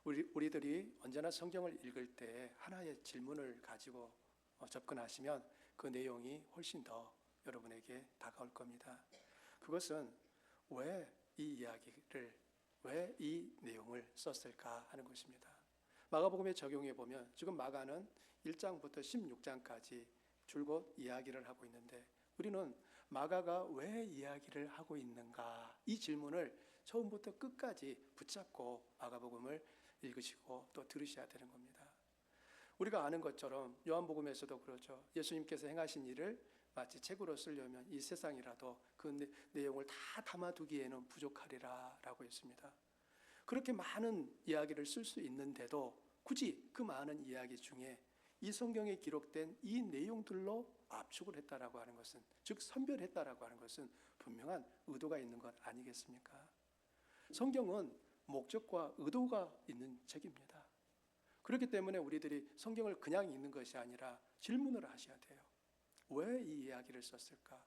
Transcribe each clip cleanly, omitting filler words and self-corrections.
우리들이 언제나 성경을 읽을 때 하나의 질문을 가지고 접근하시면 그 내용이 훨씬 더 여러분에게 다가올 겁니다. 그것은 왜 이 이야기를, 왜 이 내용을 썼을까 하는 것입니다. 마가복음에 적용해 보면 지금 마가는 1장부터 16장까지 줄곧 이야기를 하고 있는데, 우리는 마가가 왜 이야기를 하고 있는가, 이 질문을 처음부터 끝까지 붙잡고 마가복음을 읽으시고 또 들으셔야 되는 겁니다. 우리가 아는 것처럼 요한복음에서도 그렇죠. 예수님께서 행하신 일을 마치 책으로 쓰려면 이 세상이라도 그 내용을 다 담아두기에는 부족하리라 라고 했습니다. 그렇게 많은 이야기를 쓸 수 있는데도 굳이 그 많은 이야기 중에 이 성경에 기록된 이 내용들로 압축을 했다라고 하는 것은, 즉 선별했다라고 하는 것은 분명한 의도가 있는 것 아니겠습니까? 성경은 목적과 의도가 있는 책입니다. 그렇기 때문에 우리들이 성경을 그냥 읽는 것이 아니라 질문을 하셔야 돼요. 왜 이 이야기를 썼을까?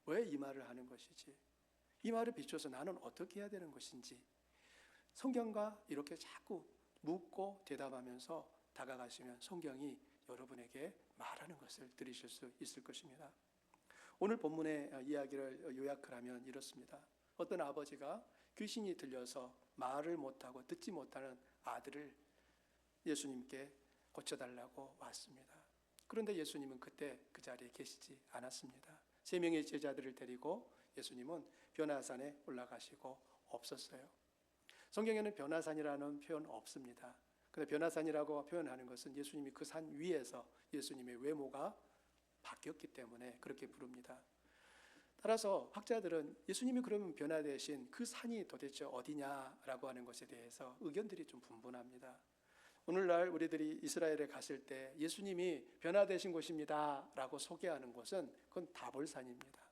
왜 이 말을 하는 것이지? 이 말을 비춰서 나는 어떻게 해야 되는 것인지, 성경과 이렇게 자꾸 묻고 대답하면서 다가가시면 성경이 여러분에게 말하는 것을 들으실 수 있을 것입니다. 오늘 본문의 이야기를 요약을 하면 이렇습니다. 어떤 아버지가 귀신이 들려서 말을 못하고 듣지 못하는 아들을 예수님께 고쳐달라고 왔습니다. 그런데 예수님은 그때 그 자리에 계시지 않았습니다. 3명의 제자들을 데리고 예수님은 변화산에 올라가시고 없었어요. 성경에는 변화산이라는 표현 없습니다. 그런데 변화산이라고 표현하는 것은 예수님이 그 산 위에서 예수님의 외모가 바뀌었기 때문에 그렇게 부릅니다. 따라서 학자들은 예수님이 그러면 변화되신 그 산이 도대체 어디냐라고 하는 것에 대해서 의견들이 좀 분분합니다. 오늘날 우리들이 이스라엘에 갔을 때 예수님이 변화되신 곳입니다 라고 소개하는 곳은 그건 다볼산입니다.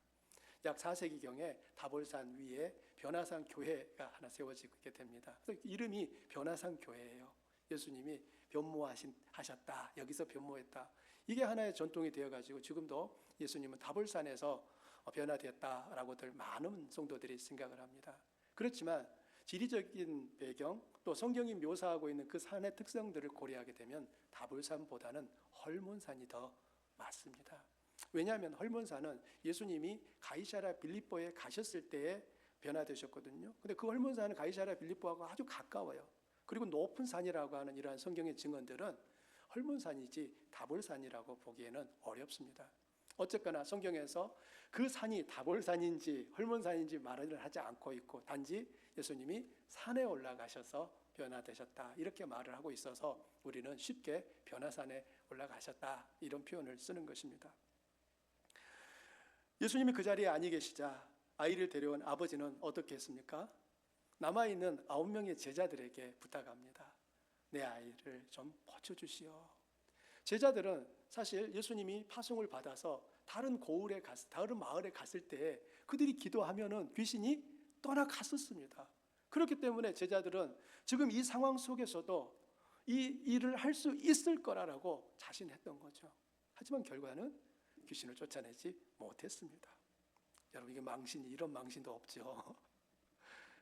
약 4세기경에 다볼산 위에 변화산 교회가 하나 세워지게 됩니다. 그래서 이름이 변화산 교회예요. 예수님이 변모하셨다, 여기서 변모했다. 이게 하나의 전통이 되어가지고 지금도 예수님은 다볼산에서 변화되었다라고들 많은 성도들이 생각을 합니다. 그렇지만 지리적인 배경, 또 성경이 묘사하고 있는 그 산의 특성들을 고려하게 되면 다볼산보다는 헐몬산이 더 맞습니다. 왜냐하면 헐몬산은 예수님이 가이사랴 빌립보에 가셨을 때에 변화되셨거든요. 근데 그 헐몬산은 가이사랴 빌립보하고 아주 가까워요. 그리고 높은 산이라고 하는 이러한 성경의 증언들은 헐몬산이지 다볼산이라고 보기에는 어렵습니다. 어쨌거나 성경에서 그 산이 다볼산인지 헐몬산인지 말을 하지 않고 있고, 단지 예수님이 산에 올라가셔서 변화되셨다 이렇게 말을 하고 있어서 우리는 쉽게 변화산에 올라가셨다 이런 표현을 쓰는 것입니다. 예수님이 그 자리에 아니 계시자 아이를 데려온 아버지는 어떻게 했습니까? 남아있는 9명의 제자들에게 부탁합니다. 내 아이를 좀 고쳐주시오. 제자들은 사실 예수님이 파송을 받아서 다른 마을에 갔을 때 그들이 기도하면은 귀신이 떠나갔었습니다. 그렇기 때문에 제자들은 지금 이 상황 속에서도 이 일을 할 수 있을 거라고 자신했던 거죠. 하지만 결과는 귀신을 쫓아내지 못했습니다. 여러분, 이게 이런 망신도 없죠.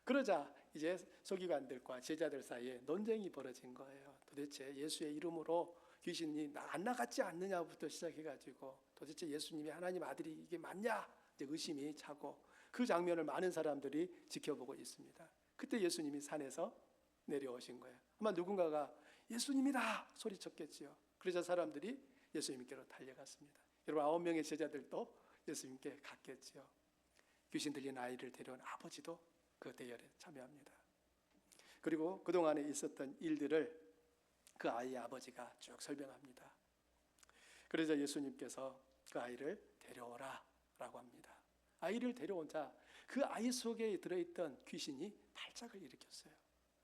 그러자 이제 서기관들과 제자들 사이에 논쟁이 벌어진 거예요. 도대체 예수의 이름으로 귀신이 안 나갔지 않느냐부터 시작해가지고 도대체 예수님이 하나님 아들이 이게 맞냐 이제 의심이 차고, 그 장면을 많은 사람들이 지켜보고 있습니다. 그때 예수님이 산에서 내려오신 거예요. 아마 누군가가 예수님이다 소리쳤겠지요. 그러자 사람들이 예수님께로 달려갔습니다. 여러분, 9명의 제자들도 예수님께 갔겠지요. 귀신 들린 아이를 데려온 아버지도 그 대열에 참여합니다. 그리고 그동안에 있었던 일들을 그 아이의 아버지가 쭉 설명합니다. 그러자 예수님께서 그 아이를 데려오라 라고 합니다. 아이를 데려오자 그 아이 속에 들어있던 귀신이 발작을 일으켰어요.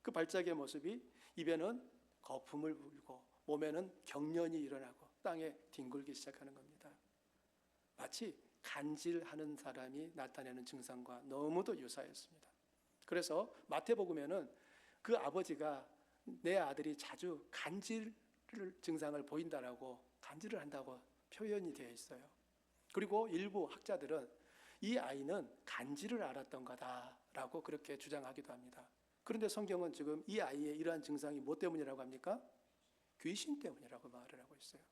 그 발작의 모습이 입에는 거품을 불고 몸에는 경련이 일어나고 땅에 뒹굴기 시작하는 겁니다. 마치 간질하는 사람이 나타내는 증상과 너무도 유사했습니다. 그래서 마태복음에는 그 아버지가 내 아들이 자주 간질 증상을 보인다라고, 간질을 한다고 표현이 되어 있어요. 그리고 일부 학자들은 이 아이는 간질을 알았던 거다라고 그렇게 주장하기도 합니다. 그런데 성경은 지금 이 아이의 이러한 증상이 뭐 때문이라고 합니까? 귀신 때문이라고 말을 하고 있어요.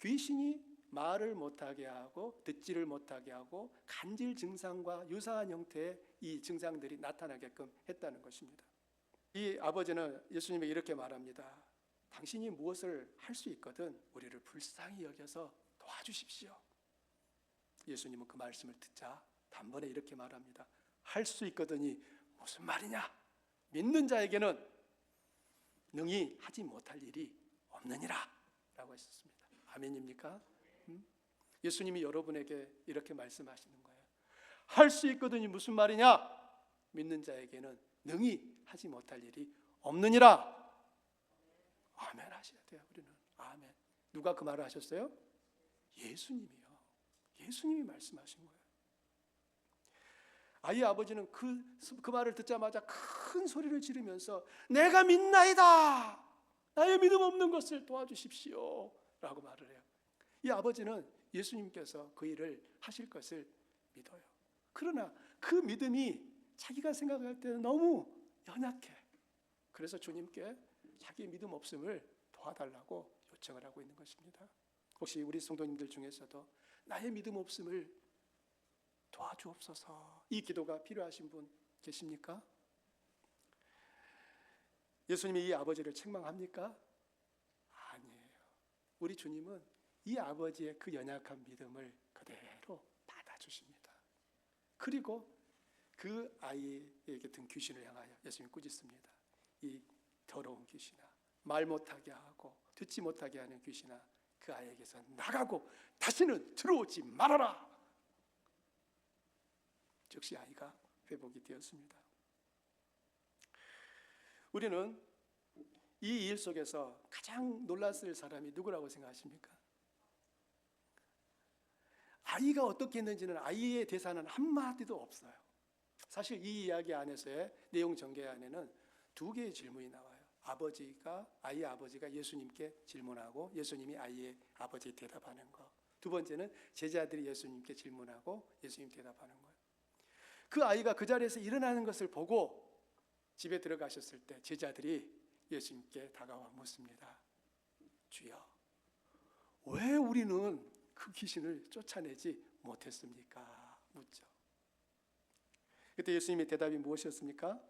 귀신이 말을 못하게 하고 듣지를 못하게 하고 간질 증상과 유사한 형태의 이 증상들이 나타나게끔 했다는 것입니다. 이 아버지는 예수님에게 이렇게 말합니다. 당신이 무엇을 할 수 있거든 우리를 불쌍히 여겨서 도와주십시오. 예수님은 그 말씀을 듣자 단번에 이렇게 말합니다. 할 수 있거든이 무슨 말이냐? 믿는 자에게는 능히 하지 못할 일이 없느니라 라고 하셨습니다. 아멘입니까? 예수님이 여러분에게 이렇게 말씀하시는 거예요. 할 수 있거든이 무슨 말이냐? 믿는 자에게는 능히 하지 못할 일이 없느니라. 아멘 하셔야 돼요. 우리는 아멘. 누가 그 말을 하셨어요? 예수님이요. 예수님이 말씀하신 거예요. 아이의 아버지는 그 말을 듣자마자 큰 소리를 지르면서 내가 믿나이다. 나의 믿음 없는 것을 도와주십시오 라고 말을 해요. 이 아버지는 예수님께서 그 일을 하실 것을 믿어요. 그러나 그 믿음이 자기가 생각할 때는 너무 연약해. 그래서 주님께 자기의 믿음 없음을 도와달라고 요청을 하고 있는 것입니다. 혹시 우리 성도님들 중에서도 나의 믿음 없음을 도와주옵소서 이 기도가 필요하신 분 계십니까? 예수님이 이 아버지를 책망합니까? 아니에요. 우리 주님은 이 아버지의 그 연약한 믿음을 그대로 받아주십니다. 그리고 그 아이에게 든 귀신을 향하여 예수님이 꾸짖습니다. 이 더러운 귀신아, 말 못하게 하고 듣지 못하게 하는 귀신아, 그 아이에게서 나가고 다시는 들어오지 말아라. 즉시 아이가 회복이 되었습니다. 우리는 이 일 속에서 가장 놀랐을 사람이 누구라고 생각하십니까? 아이가 어떻게 했는지는 아이의 대사는 한마디도 없어요. 사실 이 이야기 안에서의 내용 전개 안에는 두 개의 질문이 나와요. 아이의 아버지가 예수님께 질문하고 예수님이 아이의 아버지에 대답하는 거. 두 번째는 제자들이 예수님께 질문하고 예수님 대답하는 거예요. 그 아이가 그 자리에서 일어나는 것을 보고 집에 들어가셨을 때 제자들이 예수님께 다가와 묻습니다. 주여, 왜 우리는 그 귀신을 쫓아내지 못했습니까? 묻죠. 그때 예수님의 대답이 무엇이었습니까?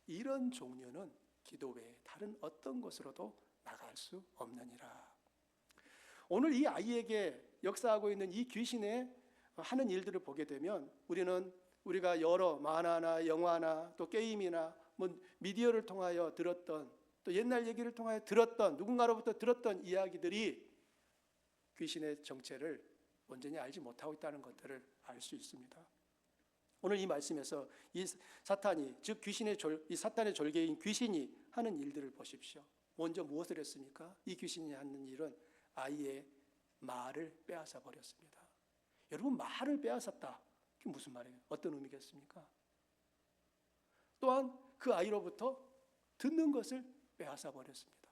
이런 종류는 기도 외에 다른 어떤 곳으로도 나갈 수 없느니라. 오늘 이 아이에게 역사하고 있는 이 귀신의 하는 일들을 보게 되면 우리가 여러 만화나 영화나 또 게임이나 뭐 미디어를 통하여 들었던 또 옛날 얘기를 통하여 들었던 누군가로부터 들었던 이야기들이 귀신의 정체를 온전히 알지 못하고 있다는 것들을 알 수 있습니다. 오늘 이 말씀에서 이 사탄이 즉 이 사탄의 졸개인 귀신이 하는 일들을 보십시오. 먼저 무엇을 했습니까? 이 귀신이 하는 일은 아이의 말을 빼앗아 버렸습니다. 여러분, 말을 빼앗았다. 그게 무슨 말이에요? 어떤 의미겠습니까? 또한 그 아이로부터 듣는 것을 빼앗아 버렸습니다.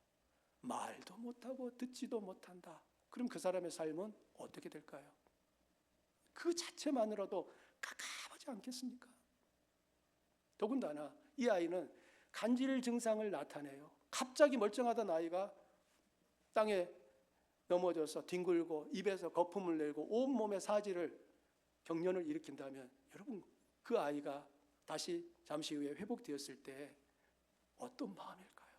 말도 못하고 듣지도 못한다. 그럼 그 사람의 삶은 어떻게 될까요? 그 자체만으로도 깝깝하지 않겠습니까? 더군다나 이 아이는 간질 증상을 나타내요. 갑자기 멀쩡하던 아이가 땅에 넘어져서 뒹굴고 입에서 거품을 내고 온몸에 사지를 경련을 일으킨다면 여러분, 그 아이가 다시 잠시 후에 회복되었을 때 어떤 마음일까요?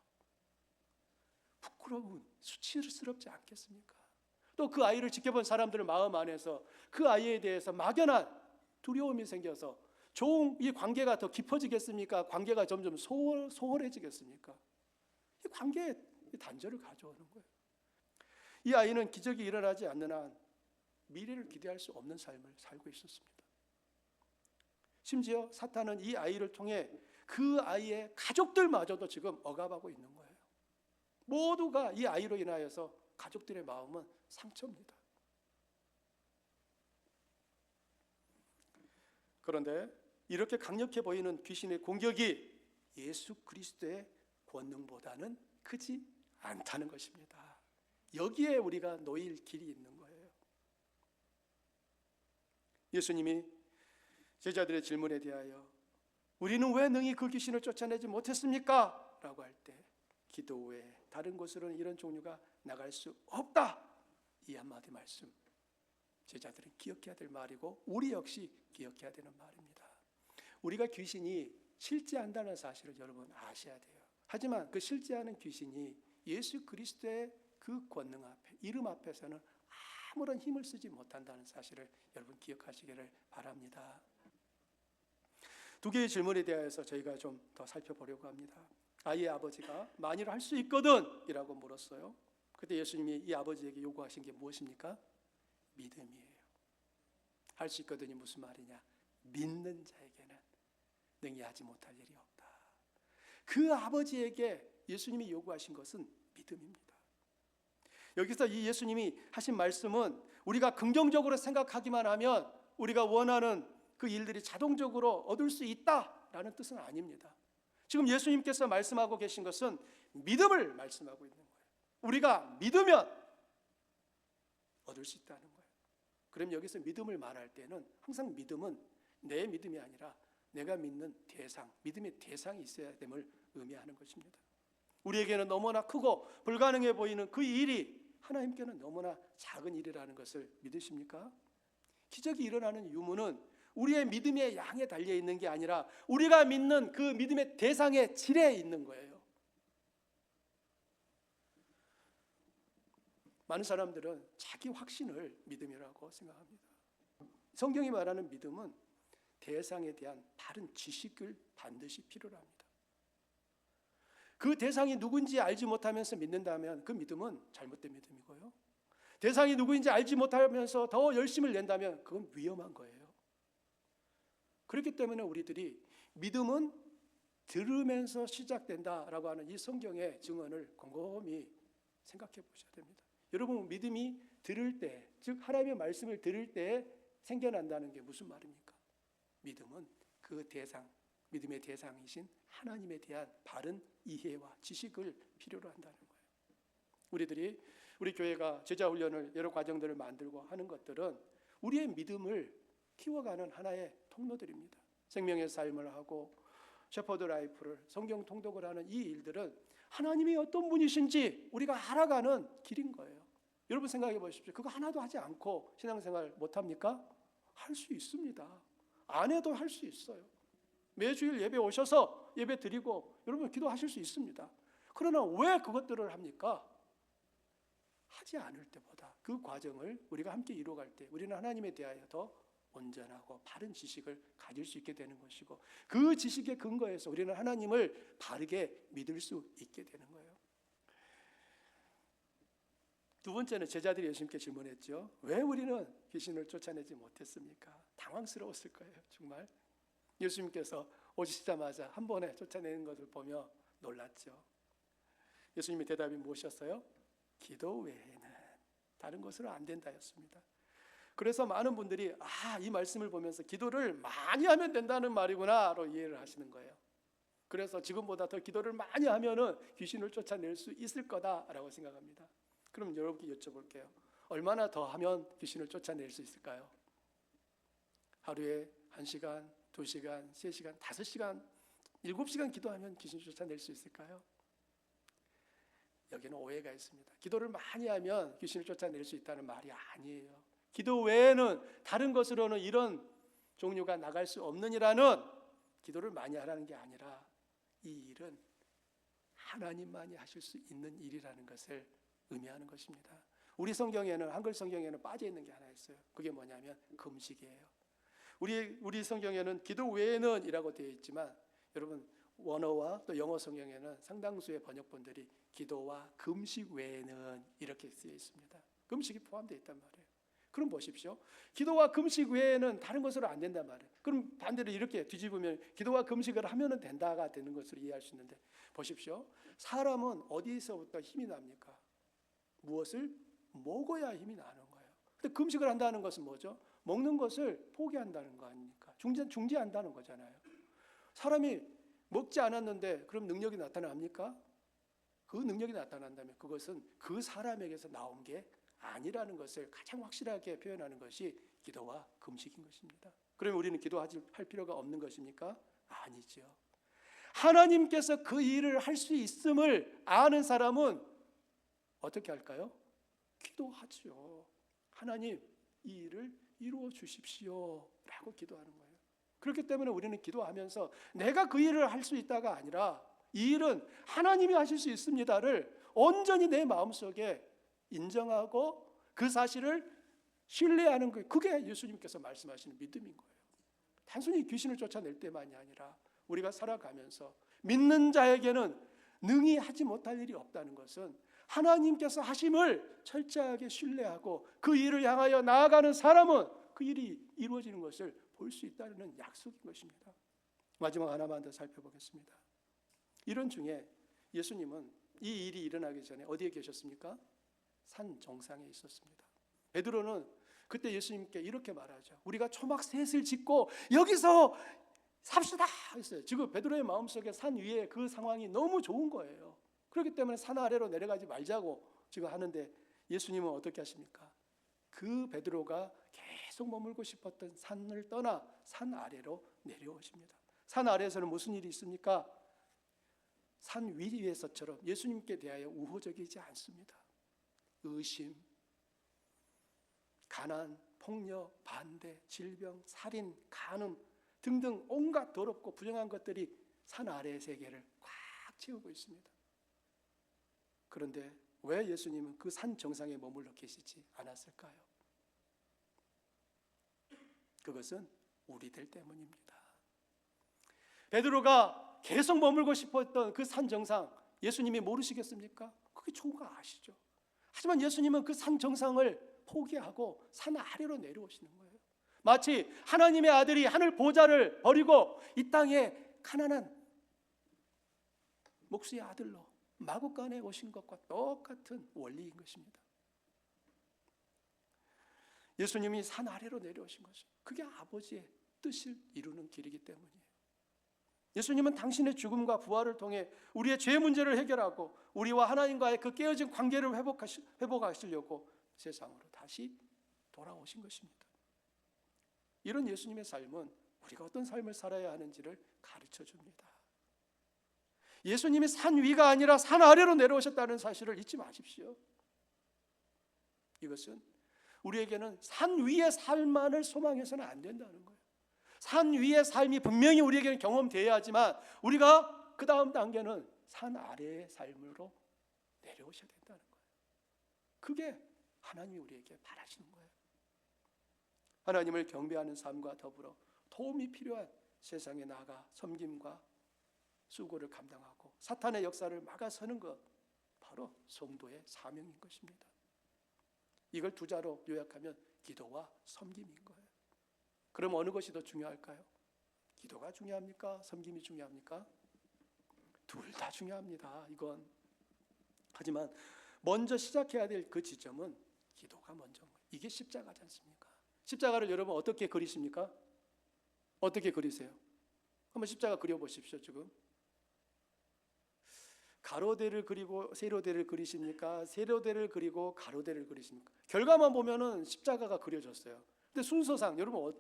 부끄러운, 수치스럽지 않겠습니까? 또 그 아이를 지켜본 사람들의 마음 안에서 그 아이에 대해서 막연한 두려움이 생겨서 이 관계가 더 깊어지겠습니까? 관계가 점점 소홀해지겠습니까? 이 관계의 단절을 가져오는 거예요. 이 아이는 기적이 일어나지 않는 한 미래를 기대할 수 없는 삶을 살고 있었습니다. 심지어 사탄은 이 아이를 통해 그 아이의 가족들마저도 지금 억압하고 있는 거예요. 모두가 이 아이로 인하여서 가족들의 마음은 상처입니다. 그런데 이렇게 강력해 보이는 귀신의 공격이 예수 그리스도의 권능보다는 크지 않다는 것입니다. 여기에 우리가 놓일 길이 있는 거예요. 예수님이 제자들의 질문에 대하여 우리는 왜 능히 그 귀신을 쫓아내지 못했습니까? 라고 할 때 기도 외에 다른 곳으로는 이런 종류가 나갈 수 없다. 이 한마디 말씀 제자들은 기억해야 될 말이고 우리 역시 기억해야 되는 말입니다. 우리가 귀신이 실제한다는 사실을 여러분 아셔야 돼요. 하지만 그 실제하는 귀신이 예수 그리스도의 그 권능 앞에, 이름 앞에서는 아무런 힘을 쓰지 못한다는 사실을 여러분 기억하시기를 바랍니다. 두 개의 질문에 대해서 저희가 좀 더 살펴보려고 합니다. 아이의 아버지가 만일 할 수 있거든 이라고 물었어요. 그때 예수님이 이 아버지에게 요구하신 게 무엇입니까? 믿음이에요. 할 수 있거든이 무슨 말이냐? 믿는 자에게는 능히 하지 못할 일이 없다. 그 아버지에게 예수님이 요구하신 것은 믿음입니다. 여기서 이 예수님이 하신 말씀은 우리가 긍정적으로 생각하기만 하면 우리가 원하는 그 일들이 자동적으로 얻을 수 있다라는 뜻은 아닙니다. 지금 예수님께서 말씀하고 계신 것은 믿음을 말씀하고 있는 거예요. 우리가 믿으면 얻을 수 있다는 거예요. 그럼 여기서 믿음을 말할 때는 항상 믿음은 내 믿음이 아니라 내가 믿는 대상, 믿음의 대상이 있어야 됨을 의미하는 것입니다. 우리에게는 너무나 크고 불가능해 보이는 그 일이 하나님께는 너무나 작은 일이라는 것을 믿으십니까? 기적이 일어나는 유무는 우리의 믿음의 양에 달려 있는 게 아니라 우리가 믿는 그 믿음의 대상의 질에 있는 거예요. 많은 사람들은 자기 확신을 믿음이라고 생각합니다. 성경이 말하는 믿음은 대상에 대한 바른 지식을 반드시 필요로 합니다. 그 대상이 누군지 알지 못하면서 믿는다면 그 믿음은 잘못된 믿음이고요. 대상이 누구인지 알지 못하면서 더 열심을 낸다면 그건 위험한 거예요. 그렇기 때문에 우리들이 믿음은 들으면서 시작된다라고 하는 이 성경의 증언을 곰곰이 생각해 보셔야 됩니다. 여러분, 믿음이 들을 때, 즉 하나님의 말씀을 들을 때 생겨난다는 게 무슨 말입니까? 믿음은 그 대상, 믿음의 대상이신 하나님에 대한 바른 이해와 지식을 필요로 한다는 거예요. 우리 교회가 제자 훈련을 여러 과정들을 만들고 하는 것들은 우리의 믿음을 키워가는 하나의 통로들입니다. 생명의 삶을 하고 셰퍼드 라이프를 성경 통독을 하는 이 일들은 하나님이 어떤 분이신지 우리가 알아가는 길인 거예요. 여러분 생각해 보십시오. 그거 하나도 하지 않고 신앙생활 못합니까? 할 수 있습니다. 안 해도 할 수 있어요. 매주일 예배 오셔서 예배 드리고 여러분 기도하실 수 있습니다. 그러나 왜 그것들을 합니까? 하지 않을 때보다 그 과정을 우리가 함께 이루어갈 때 우리는 하나님에 대하여 더 온전하고 바른 지식을 가질 수 있게 되는 것이고 그 지식의 근거에서 우리는 하나님을 바르게 믿을 수 있게 되는 거예요. 두 번째는 제자들이 예수님께 질문했죠. 왜 우리는 귀신을 쫓아내지 못했습니까? 당황스러웠을 거예요. 정말 예수님께서 오시자마자 한 번에 쫓아내는 것을 보며 놀랐죠. 예수님의 대답이 무엇이었어요? 기도 외에는 다른 것으로 안 된다였습니다. 그래서 많은 분들이 이 말씀을 보면서 기도를 많이 하면 된다는 말이구나로 이해를 하시는 거예요. 그래서 지금보다 더 기도를 많이 하면은 귀신을 쫓아낼 수 있을 거다라고 생각합니다. 그럼 여러분께 여쭤볼게요. 얼마나 더 하면 귀신을 쫓아낼 수 있을까요? 하루에 1시간, 2시간, 3시간, 5시간, 7시간 기도하면 귀신 쫓아낼 수 있을까요? 여기는 오해가 있습니다. 기도를 많이 하면 귀신을 쫓아낼 수 있다는 말이 아니에요. 기도 외에는 다른 것으로는 이런 종류가 나갈 수 없느니라는 기도를 많이 하라는 게 아니라 이 일은 하나님만이 하실 수 있는 일이라는 것을 의미하는 것입니다. 우리 성경에는 한글 성경에는 빠져 있는 게 하나 있어요. 그게 뭐냐면 금식이에요. 우리 성경에는 기도 외에는 이라고 되어 있지만 여러분 원어와 또 영어 성경에는 상당수의 번역본들이 기도와 금식 외에는 이렇게 쓰여 있습니다. 금식이 포함되어 있단 말이에요. 그럼 보십시오. 기도와 금식 외에는 다른 것으로 안 된단 말이에요. 그럼 반대로 이렇게 뒤집으면 기도와 금식을 하면 된다가 되는 것으로 이해할 수 있는데 보십시오. 사람은 어디서부터 힘이 납니까? 무엇을 먹어야 힘이 나는 거예요. 근데 금식을 한다는 것은 뭐죠? 먹는 것을 포기한다는 거 아닙니까? 중지한다는 거잖아요. 사람이 먹지 않았는데 그럼 능력이 나타납니까? 그 능력이 나타난다면 그것은 그 사람에게서 나온 게 아니라는 것을 가장 확실하게 표현하는 것이 기도와 금식인 것입니다. 그러면 우리는 기도할 필요가 없는 것입니까? 아니죠. 하나님께서 그 일을 할 수 있음을 아는 사람은 어떻게 할까요? 기도하죠. 하나님, 이 일을 이루어 주십시오 라고 기도하는 거예요. 그렇기 때문에 우리는 기도하면서 내가 그 일을 할 수 있다가 아니라 이 일은 하나님이 하실 수 있습니다를 온전히 내 마음속에 인정하고 그 사실을 신뢰하는 거예요. 그게 예수님께서 말씀하시는 믿음인 거예요. 단순히 귀신을 쫓아낼 때만이 아니라 우리가 살아가면서 믿는 자에게는 능히 하지 못할 일이 없다는 것은 하나님께서 하심을 철저하게 신뢰하고 그 일을 향하여 나아가는 사람은 그 일이 이루어지는 것을 볼 수 있다는 약속인 것입니다. 마지막 하나만 더 살펴보겠습니다. 이런 중에 예수님은 이 일이 일어나기 전에 어디에 계셨습니까? 산 정상에 있었습니다. 베드로는 그때 예수님께 이렇게 말하죠. 우리가 초막 셋을 짓고 여기서 삽시다 했어요. 지금 베드로의 마음속에 산 위에 그 상황이 너무 좋은 거예요. 그렇기 때문에 산 아래로 내려가지 말자고 지금 하는데 예수님은 어떻게 하십니까? 그 베드로가 계속 머물고 싶었던 산을 떠나 산 아래로 내려오십니다. 산 아래에서는 무슨 일이 있습니까? 산 위에서처럼 예수님께 대하여 우호적이지 않습니다. 의심, 가난, 폭력, 반대, 질병, 살인, 간음 등등 온갖 더럽고 부정한 것들이 산 아래의 세계를 꽉 채우고 있습니다. 그런데 왜 예수님은 그 산 정상에 머물러 계시지 않았을까요? 그것은 우리들 때문입니다. 베드로가 계속 머물고 싶었던 그 산 정상 예수님이 모르시겠습니까? 그게 좋은 거 아시죠? 하지만 예수님은 그 산 정상을 포기하고 산 아래로 내려오시는 거예요. 마치 하나님의 아들이 하늘 보좌를 버리고 이 땅에 가난한 목수의 아들로 마구간에 오신 것과 똑같은 원리인 것입니다. 예수님이 산 아래로 내려오신 것이 그게 아버지의 뜻을 이루는 길이기 때문이에요. 예수님은 당신의 죽음과 부활을 통해 우리의 죄 문제를 해결하고 우리와 하나님과의 그 깨어진 관계를 회복하시려고 세상으로 다시 돌아오신 것입니다. 이런 예수님의 삶은 우리가 어떤 삶을 살아야 하는지를 가르쳐 줍니다. 예수님이 산 위가 아니라 산 아래로 내려오셨다는 사실을 잊지 마십시오. 이것은 우리에게는 산 위의 삶만을 소망해서는 안 된다는 거예요. 산 위의 삶이 분명히 우리에게는 경험되어야 하지만 우리가 그 다음 단계는 산 아래의 삶으로 내려오셔야 된다는 거예요. 그게 하나님이 우리에게 바라시는 거예요. 하나님을 경배하는 삶과 더불어 도움이 필요한 세상에 나아가 섬김과 수고를 감당하고 사탄의 역사를 막아서는 것, 바로 성도의 사명인 것입니다. 이걸 두 자로 요약하면 기도와 섬김인 거예요. 그럼 어느 것이 더 중요할까요? 기도가 중요합니까? 섬김이 중요합니까? 둘 다 중요합니다. 이건. 하지만 먼저 시작해야 될 그 지점은 기도가 먼저인 거예요. 이게 십자가지 않습니까? 십자가를 여러분 어떻게 그리십니까? 어떻게 그리세요? 한번 십자가 그려보십시오. 지금 가로대를 그리고 세로대를 그리십니까? 세로대를 그리고 가로대를 그리십니까? 결과만 보면은 십자가가 그려졌어요. 근데 순서상 여러분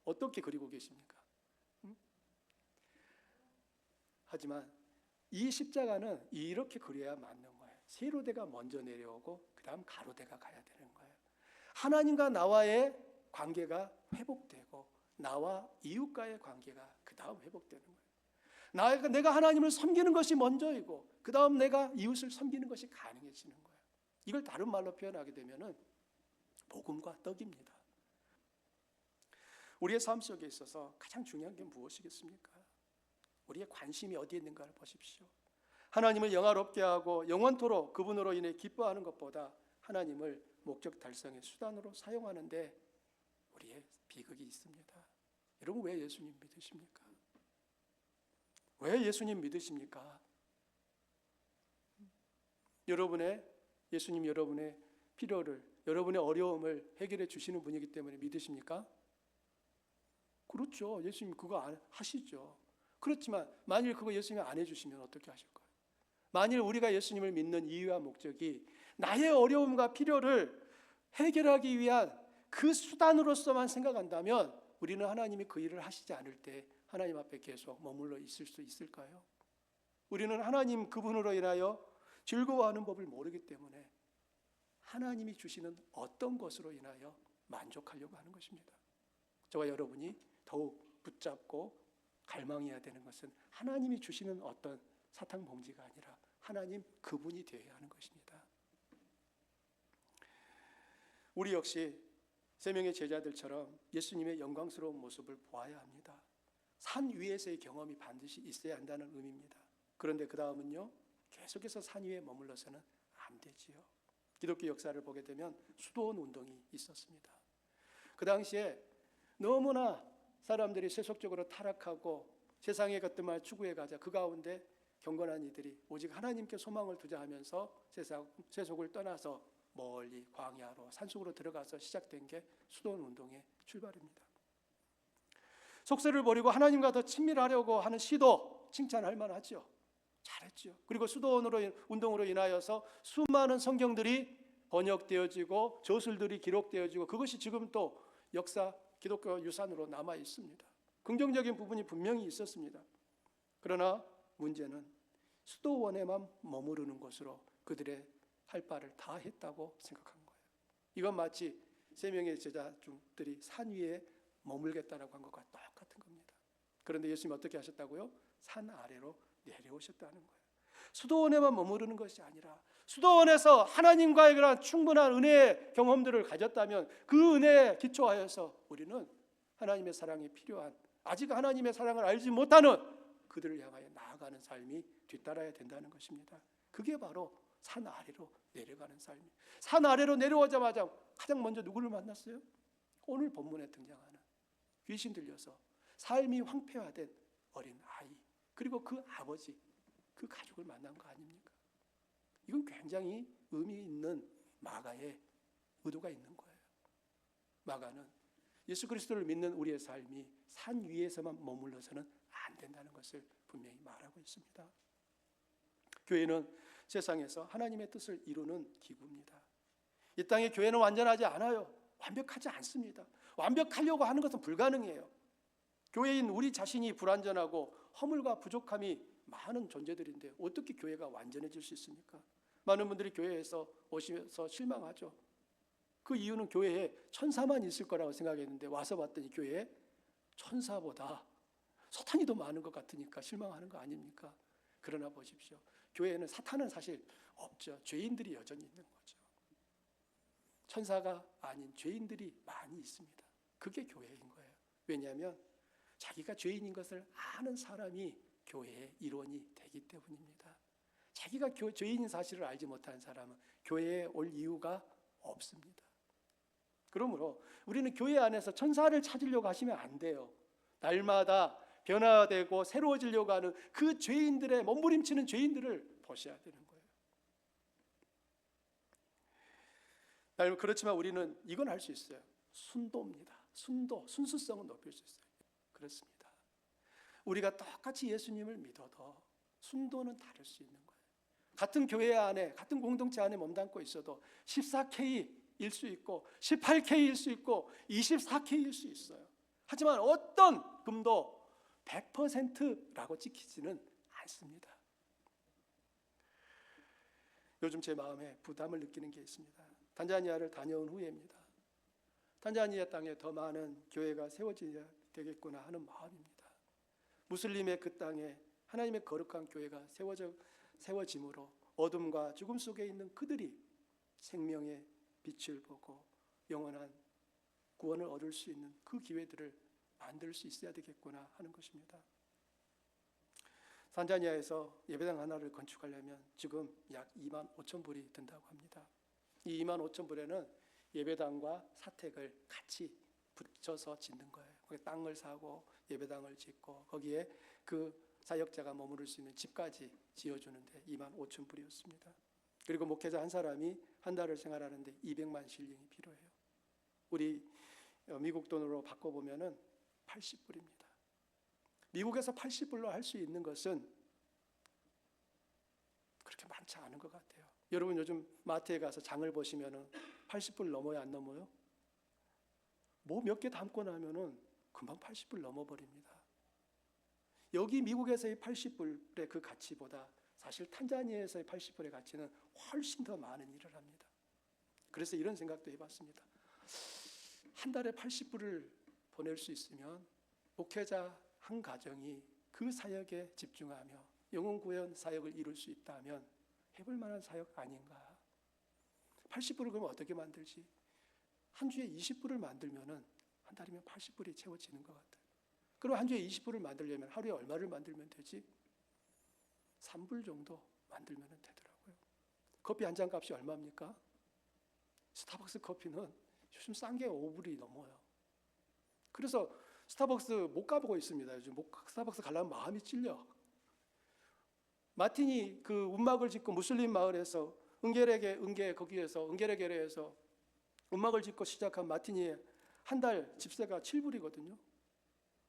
어떻게 그리고 계십니까? 하지만 이 십자가는 이렇게 그려야 맞는 거예요. 세로대가 먼저 내려오고 그 다음 가로대가 가야 되는 거예요. 하나님과 나와의 관계가 회복되고 나와 이웃과의 관계가 그 다음 회복되는 거예요. 내가 하나님을 섬기는 것이 먼저이고 그 다음 내가 이웃을 섬기는 것이 가능해지는 거예요. 이걸 다른 말로 표현하게 되면은 복음과 떡입니다. 우리의 삶 속에 있어서 가장 중요한 게 무엇이겠습니까? 우리의 관심이 어디에 있는가를 보십시오. 하나님을 영화롭게 하고 영원토록 그분으로 인해 기뻐하는 것보다 하나님을 목적 달성의 수단으로 사용하는데 우리의 비극이 있습니다. 여러분 왜 예수님 믿으십니까? 왜 예수님 믿으십니까? 예수님 여러분의 필요를, 여러분의 어려움을 해결해 주시는 분이기 때문에 믿으십니까? 그렇죠. 예수님 그거 하시죠. 그렇지만 만일 그거 예수님이 안 해주시면 어떻게 하실 거예요? 만일 우리가 예수님을 믿는 이유와 목적이 나의 어려움과 필요를 해결하기 위한 그 수단으로서만 생각한다면 우리는 하나님이 그 일을 하시지 않을 때 하나님 앞에 계속 머물러 있을 수 있을까요? 우리는 하나님 그분으로 인하여 즐거워하는 법을 모르기 때문에 하나님이 주시는 어떤 것으로 인하여 만족하려고 하는 것입니다. 저와 여러분이 더욱 붙잡고 갈망해야 되는 것은 하나님이 주시는 어떤 사탕봉지가 아니라 하나님 그분이 되어야 하는 것입니다. 우리 역시 세 명의 제자들처럼 예수님의 영광스러운 모습을 보아야 합니다. 산 위에서의 경험이 반드시 있어야 한다는 의미입니다. 그런데 그 다음은요, 계속해서 산 위에 머물러서는 안 되지요. 기독교 역사를 보게 되면 수도원 운동이 있었습니다. 그 당시에 너무나 사람들이 세속적으로 타락하고 세상의 것들만 추구해 가자. 그 가운데 경건한 이들이 오직 하나님께 소망을 두자 하면서 세속을 떠나서 멀리 광야로 산속으로 들어가서 시작된 게 수도원 운동의 출발입니다. 속세를 버리고 하나님과 더 친밀하려고 하는 시도 칭찬할 만하죠. 잘했죠. 그리고 수도원 운동으로 인하여서 수많은 성경들이 번역되어지고 저술들이 기록되어지고 그것이 지금 또 역사 기독교 유산으로 남아 있습니다. 긍정적인 부분이 분명히 있었습니다. 그러나 문제는 수도원에만 머무르는 것으로 그들의 할 바를 다 했다고 생각한 거예요. 이건 마치 세 명의 제자들이 산 위에 머물겠다라고 한 것과 똑같은 겁니다. 그런데 예수님이 어떻게 하셨다고요? 산 아래로 내려오셨다는 거예요. 수도원에만 머무르는 것이 아니라 수도원에서 하나님과의 그런 충분한 은혜의 경험들을 가졌다면 그 은혜에 기초하여서 우리는 하나님의 사랑이 필요한, 아직 하나님의 사랑을 알지 못하는 그들을 향하여 나아가는 삶이 뒤따라야 된다는 것입니다. 그게 바로 산 아래로 내려가는 삶이에요. 산 아래로 내려오자마자 가장 먼저 누구를 만났어요? 오늘 본문에 등장하는 귀신 들려서 삶이 황폐화된 어린 아이, 그리고 그 아버지, 그 가족을 만난 거 아닙니까? 이건 굉장히 의미 있는 마가의 의도가 있는 거예요. 마가는 예수 그리스도를 믿는 우리의 삶이 산 위에서만 머물러서는 안 된다는 것을 분명히 말하고 있습니다. 교회는 세상에서 하나님의 뜻을 이루는 기구입니다. 이 땅의 교회는 완전하지 않아요. 완벽하지 않습니다. 완벽하려고 하는 것은 불가능해요. 교회인 우리 자신이 불완전하고 허물과 부족함이 많은 존재들인데 어떻게 교회가 완전해질 수 있습니까? 많은 분들이 교회에서 오시면서 실망하죠. 그 이유는 교회에 천사만 있을 거라고 생각했는데 와서 봤더니 교회에 천사보다 사탄이 더 많은 것 같으니까 실망하는 거 아닙니까? 그러나 보십시오. 교회에는 사탄은 사실 없죠. 죄인들이 여전히 있는 거죠. 천사가 아닌 죄인들이 많이 있습니다. 그게 교회인 거예요. 왜냐하면 자기가 죄인인 것을 아는 사람이 교회의 일원이 되기 때문입니다. 자기가 죄인인 사실을 알지 못한 사람은 교회에 올 이유가 없습니다. 그러므로 우리는 교회 안에서 천사를 찾으려고 하시면 안 돼요. 날마다 변화되고 새로워지려고 하는 그 죄인들의 몸부림치는 죄인들을 보셔야 되는 거예요. 그렇지만 우리는 이건 할 수 있어요. 순도입니다. 순수성은 높일 수 있어요. 그렇습니다. 우리가 똑같이 예수님을 믿어도 순도는 다를 수 있는 거예요. 같은 교회 안에, 같은 공동체 안에 몸담고 있어도 14K일 수 있고 18K일 수 있고 24K일 수 있어요. 하지만 어떤 금도 100%라고 지키지는 않습니다. 요즘 제 마음에 부담을 느끼는 게 있습니다. 탄자니아를 다녀온 후에입니다. 탄자니아 땅에 더 많은 교회가 세워져야 되겠구나 하는 마음입니다. 무슬림의 그 땅에 하나님의 거룩한 교회가 세워짐으로 어둠과 죽음 속에 있는 그들이 생명의 빛을 보고 영원한 구원을 얻을 수 있는 그 기회들을 만들 수 있어야 되겠구나 하는 것입니다. 탄자니아에서 예배당 하나를 건축하려면 지금 약 2만 5천 불이 든다고 합니다. 이 2만 5천 불에는 예배당과 사택을 같이 붙여서 짓는 거예요. 거기 땅을 사고 예배당을 짓고 거기에 그 사역자가 머무를 수 있는 집까지 지어주는데 2만 5천 불이었습니다. 그리고 목회자 한 사람이 한 달을 생활하는데 200만 실링이 필요해요. 우리 미국 돈으로 바꿔보면은 80불입니다. 미국에서 80불로 할 수 있는 것은 그렇게 많지 않은 것 같아요. 여러분 요즘 마트에 가서 장을 보시면은 80불 넘어요, 안 넘어요? 뭐 몇 개 담고 나면은 금방 80불 넘어버립니다. 여기 미국에서의 80불의 그 가치보다 사실 탄자니아에서의 80불의 가치는 훨씬 더 많은 일을 합니다. 그래서 이런 생각도 해봤습니다. 한 달에 80불을 보낼 수 있으면 목회자 한 가정이 그 사역에 집중하며 영혼 구원 사역을 이룰 수 있다면 해볼 만한 사역 아닌가. 80불을 그럼 어떻게 만들지? 한 주에 20불을 만들면은 한 달이면 80불이 채워지는 것 같아요. 그럼 한 주에 20불을 만들려면 하루에 얼마를 만들면 되지? 3불 정도 만들면 되더라고요. 커피 한 잔 값이 얼마입니까? 스타벅스 커피는 요즘 싼 게 5불이 넘어요. 그래서 스타벅스 못 가보고 있습니다. 요즘 스타벅스 가려면 마음이 찔려. 마틴이 그 움막을 짓고 무슬림 마을에서 거기에서 은게레게레에서 움막을 짓고 시작한 마틴이 한 달 집세가 7불이거든요.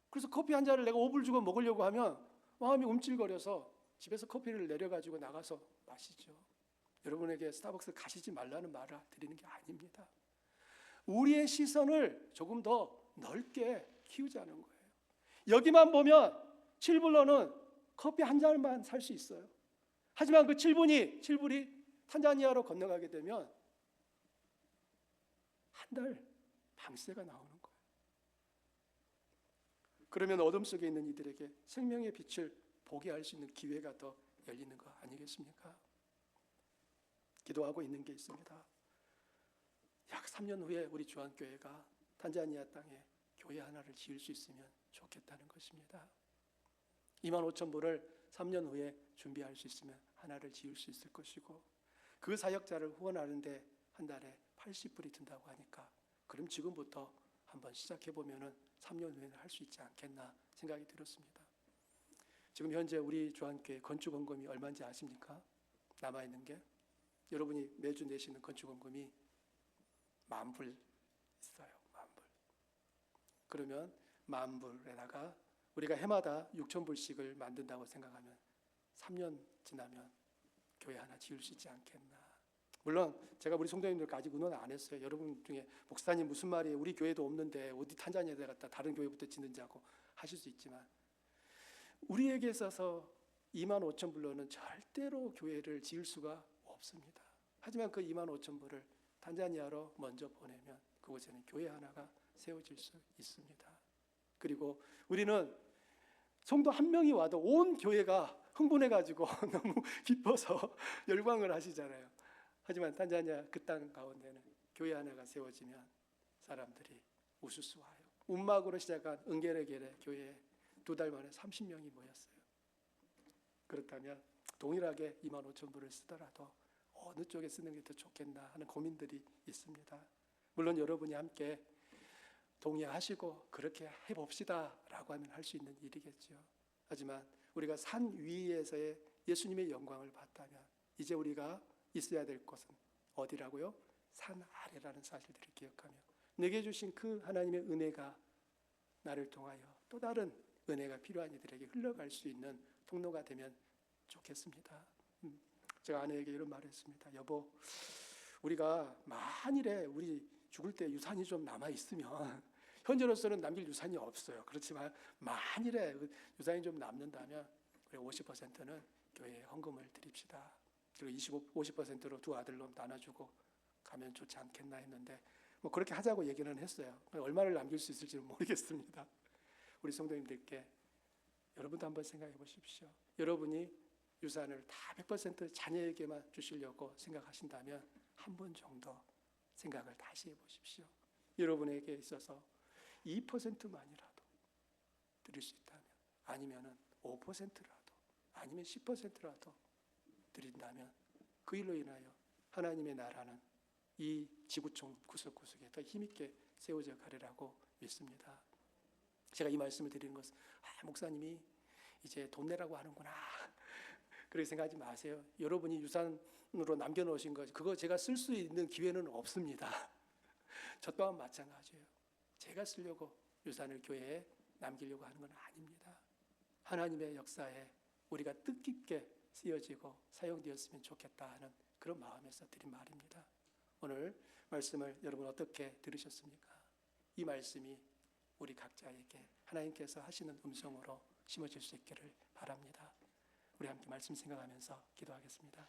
그래서 커피 한 잔을 내가 5불 주고 먹으려고 하면 마음이 움찔거려서 집에서 커피를 내려가지고 나가서 마시죠. 여러분에게 스타벅스 가시지 말라는 말을 드리는 게 아닙니다. 우리의 시선을 조금 더 넓게 키우자는 거예요. 여기만 보면 7불로는 커피 한 잔만 살 수 있어요. 하지만 그 7불이 탄자니아로 건너가게 되면 한 달 방세가 나오는 거예요. 그러면 어둠 속에 있는 이들에게 생명의 빛을 보게 할 수 있는 기회가 더 열리는 거 아니겠습니까? 기도하고 있는 게 있습니다. 약 3년 후에 우리 주한교회가 탄자니아 땅에 교회 하나를 지을 수 있으면 좋겠다는 것입니다. 25,000불을 3년 후에 준비할 수 있으면 하나를 지을 수 있을 것이고, 그 사역자를 후원하는데 한 달에 80불이 든다고 하니까 그럼 지금부터 한번 시작해보면 3년 후에는 할 수 있지 않겠나 생각이 들었습니다. 지금 현재 우리 주한교회 건축원금이 얼마인지 아십니까? 남아있는 게 여러분이 매주 내시는 건축원금이 10,000불 있어요. 10,000불. 그러면 10,000불에다가 우리가 해마다 6,000불씩을 만든다고 생각하면 3년 지나면 교회 하나 지을 수 있지 않겠나. 물론 제가 우리 성도님들과 아직 의논 안 했어요. 여러분 중에 목사님 무슨 말이에요? 우리 교회도 없는데 어디 탄자니아에 갔다 다른 교회부터 짓는지 하고 하실 수 있지만, 우리에게 있어서 25,000불로는 절대로 교회를 지을 수가 없습니다. 하지만 그 25,000불을 탄자니아로 먼저 보내면 그곳에는 교회 하나가 세워질 수 있습니다. 그리고 우리는 성도 한 명이 와도 온 교회가 흥분해가지고 너무 기뻐서 열광을 하시잖아요. 하지만 탄자니아 그 땅 가운데는 교회 하나가 세워지면 사람들이 우수수 와요. 움막으로 시작한 은게레게레 교회에 2달 만에 30명이 모였어요. 그렇다면 동일하게 25,000불을 쓰더라도 어느 쪽에 쓰는 게 더 좋겠나 하는 고민들이 있습니다. 물론 여러분이 함께 동의하시고 그렇게 해봅시다 라고 하면 할 수 있는 일이겠죠. 하지만 우리가 산 위에서의 예수님의 영광을 봤다면 이제 우리가 있어야 될 곳은 어디라고요? 산 아래라는 사실들을 기억하며 내게 주신 그 하나님의 은혜가 나를 통하여 또 다른 은혜가 필요한 이들에게 흘러갈 수 있는 통로가 되면 좋겠습니다. 제가 아내에게 이런 말을 했습니다. 여보, 우리가 만일에 우리 죽을 때 유산이 좀 남아있으면, 현재로서는 남길 유산이 없어요. 그렇지만 만일에 유산이 좀 남는다면 우리 50%는 교회에 헌금을 드립시다. 그리고 50%로 두 아들로 나눠주고 가면 좋지 않겠나 했는데, 뭐 그렇게 하자고 얘기는 했어요. 얼마를 남길 수 있을지는 모르겠습니다. 우리 성도님들께 여러분도 한번 생각해 보십시오. 여러분이 유산을 다 100% 자녀에게만 주시려고 생각하신다면 한 번 정도 생각을 다시 해보십시오. 여러분에게 있어서 2%만이라도 드릴 수 있다면, 아니면 5%라도, 아니면 10%라도 드린다면 그 일로 인하여 하나님의 나라는 이 지구촌 구석구석에 더 힘있게 세워져 가리라고 믿습니다. 제가 이 말씀을 드리는 것은 목사님이 이제 돈 내라고 하는구나 그렇게 생각하지 마세요. 여러분이 유산으로 남겨놓으신 것, 그거 제가 쓸 수 있는 기회는 없습니다. 저 또한 마찬가지예요. 제가 쓰려고 유산을 교회에 남기려고 하는 건 아닙니다. 하나님의 역사에 우리가 뜻깊게 쓰여지고 사용되었으면 좋겠다 하는 그런 마음에서 드린 말입니다. 오늘 말씀을 여러분 어떻게 들으셨습니까? 이 말씀이 우리 각자에게 하나님께서 하시는 음성으로 심어질 수 있기를 바랍니다. 우리 함께 말씀 생각하면서 기도하겠습니다.